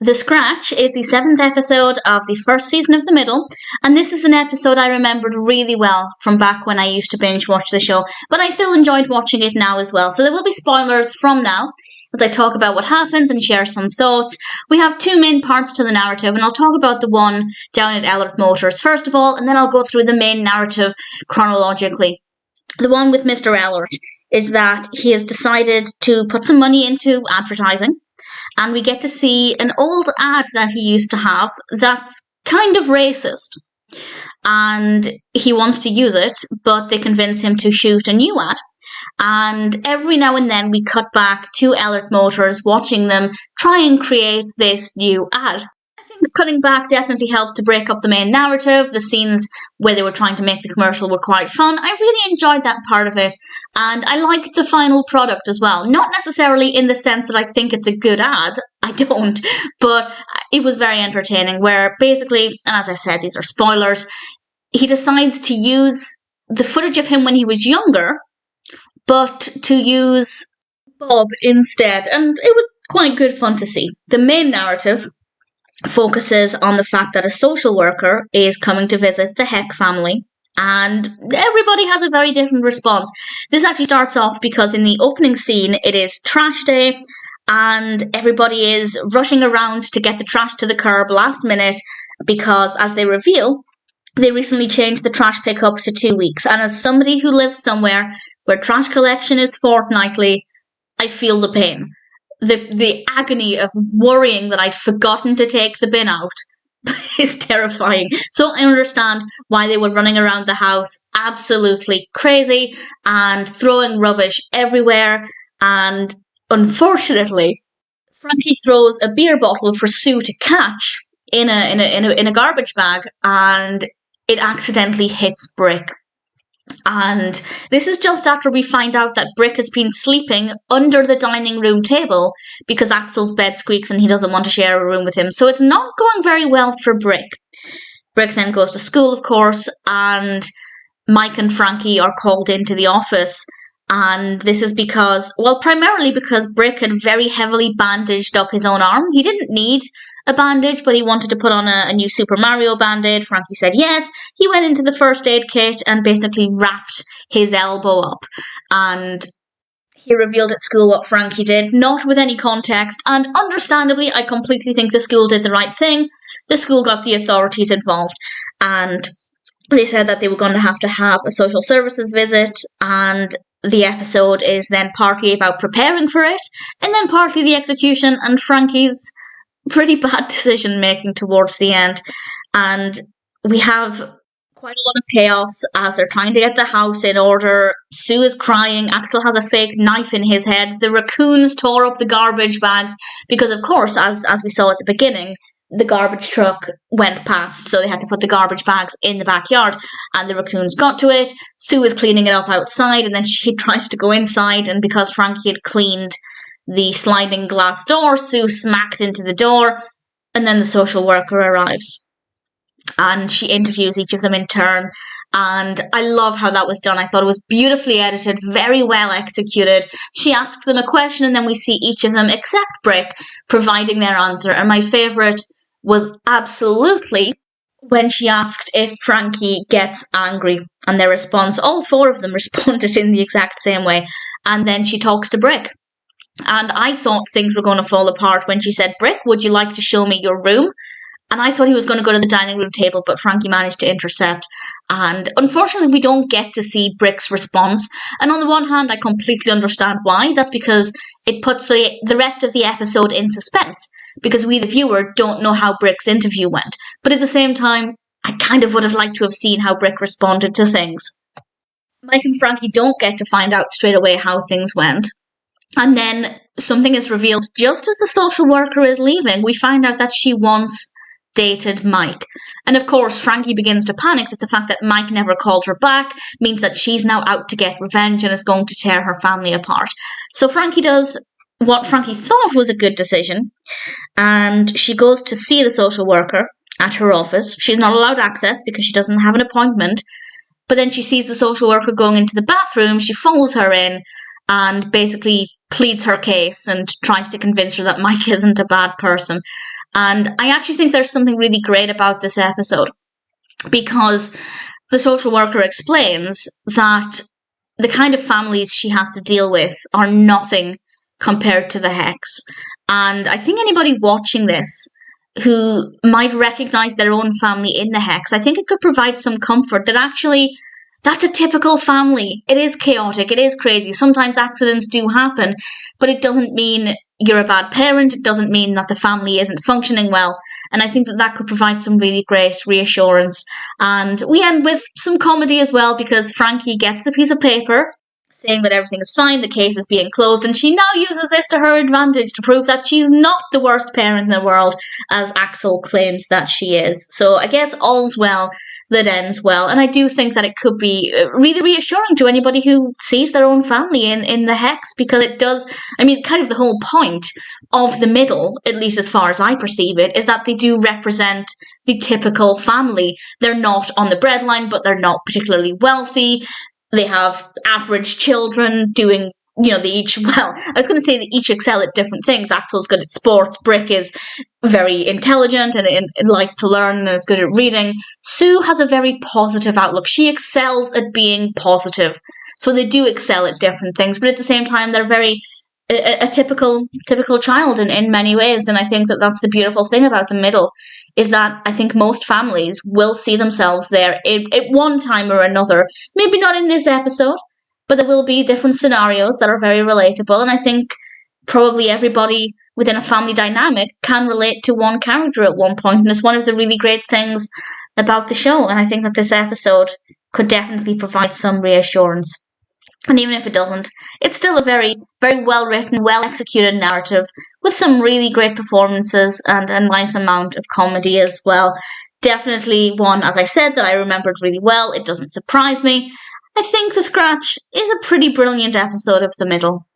The Scratch is the 7th episode of the first season of The Middle, and this is an episode I remembered really well from back when I used to binge watch the show, but I still enjoyed watching it now as well, so there will be spoilers from now as I talk about what happens and share some thoughts. We have two main parts to the narrative, and I'll talk about the one down at Ehlert Motors first of all, and then I'll go through the main narrative chronologically. The one with Mr. Ehlert is that he has decided to put some money into advertising, and we get to see an old ad that he used to have that's kind of racist. And he wants to use it, but they convince him to shoot a new ad. And every now and then we cut back to Ehlert Motors watching them try and create this new ad. I think cutting back definitely helped to break up the main narrative. The scenes where they were trying to make the commercial were quite fun. I really enjoyed that part of it, and I liked the final product as well. Not necessarily in the sense that I think it's a good ad, I don't, but it was very entertaining, where basically, and as I said, these are spoilers, he decides to use the footage of him when he was younger, but to use Bob instead, and it was quite good fun to see. The main narrative focuses on the fact that a social worker is coming to visit the Heck family, and everybody has a very different response. This actually starts off because in the opening scene it is trash day, and everybody is rushing around to get the trash to the curb last minute because, as they reveal, they recently changed the trash pickup to 2 weeks, and as somebody who lives somewhere where trash collection is fortnightly, I feel the pain. The agony of worrying that I'd forgotten to take the bin out is terrifying. So I understand why they were running around the house absolutely crazy and throwing rubbish everywhere. And unfortunately, Frankie throws a beer bottle for Sue to catch in a garbage bag, and it accidentally hits Brick. And this is just after we find out that Brick has been sleeping under the dining room table because Axel's bed squeaks and he doesn't want to share a room with him. So it's not going very well for Brick. Brick then goes to school, of course, and Mike and Frankie are called into the office. And this is because, well, primarily because Brick had very heavily bandaged up his own arm. He didn't need a bandage, but he wanted to put on a new Super Mario band-aid. Frankie said yes. He went into the first aid kit and basically wrapped his elbow up. And he revealed at school what Frankie did, not with any context. And understandably, I completely think the school did the right thing. The school got the authorities involved. And they said that they were going to have a social services visit, and the episode is then partly about preparing for it, and then partly the execution and Frankie's pretty bad decision making towards the end. And we have quite a lot of chaos as they're trying to get the house in order. Sue is crying. Axel has a fake knife in his head. The raccoons tore up the garbage bags because, of course, as we saw at the beginning, the garbage truck went past, so they had to put the garbage bags in the backyard, and the raccoons got to it. Sue is cleaning it up outside, and then she tries to go inside, and because Frankie had cleaned the sliding glass door, Sue smacked into the door, and then the social worker arrives. And she interviews each of them in turn, and I love how that was done. I thought it was beautifully edited, very well executed. She asks them a question, and then we see each of them, except Brick, providing their answer. And my favourite was absolutely when she asked if Frankie gets angry, and their response, all four of them responded in the exact same way. And then she talks to Brick. And I thought things were going to fall apart when she said, Brick, would you like to show me your room? And I thought he was going to go to the dining room table, but Frankie managed to intercept. And unfortunately, we don't get to see Brick's response. And on the one hand, I completely understand why. That's because it puts the rest of the episode in suspense, because we, the viewer, don't know how Brick's interview went. But at the same time, I kind of would have liked to have seen how Brick responded to things. Mike and Frankie don't get to find out straight away how things went. And then something is revealed just as the social worker is leaving. We find out that she once dated Mike. And of course, Frankie begins to panic that the fact that Mike never called her back means that she's now out to get revenge and is going to tear her family apart. So Frankie does what Frankie thought was a good decision, and she goes to see the social worker at her office. She's not allowed access because she doesn't have an appointment, but then she sees the social worker going into the bathroom. She follows her in and basically pleads her case and tries to convince her that Mike isn't a bad person. And I actually think there's something really great about this episode, because the social worker explains that the kind of families she has to deal with are nothing compared to the Hex. And I think anybody watching this who might recognise their own family in the Hex, I think it could provide some comfort that actually that's a typical family. It is chaotic, it is crazy. Sometimes accidents do happen, but it doesn't mean you're a bad parent. It doesn't mean that the family isn't functioning well. And I think that that could provide some really great reassurance. And we end with some comedy as well, because Frankie gets the piece of paper saying that everything is fine, the case is being closed, and she now uses this to her advantage to prove that she's not the worst parent in the world, as Axel claims that she is. So I guess all's well that ends well, and I do think that it could be really reassuring to anybody who sees their own family in the Hex, because it does, I mean, kind of the whole point of the middle, at least as far as I perceive it, is that they do represent the typical family. They're not on the breadline, but they're not particularly wealthy. They have average children doing, they each, I was going to say they each excel at different things. Axel's good at sports, Brick is very intelligent and likes to learn and is good at reading. Sue has a very positive outlook. She excels at being positive. So they do excel at different things, but at the same time, they're very a typical child in many ways. And I think that that's the beautiful thing about the middle, is that I think most families will see themselves there at one time or another. Maybe not in this episode, but there will be different scenarios that are very relatable. And I think probably everybody within a family dynamic can relate to one character at one point. And it's one of the really great things about the show. And I think that this episode could definitely provide some reassurance. And even if it doesn't, it's still a very, very well-written, well-executed narrative with some really great performances and a nice amount of comedy as well. Definitely one, as I said, that I remembered really well. It doesn't surprise me. I think The Scratch is a pretty brilliant episode of The Middle.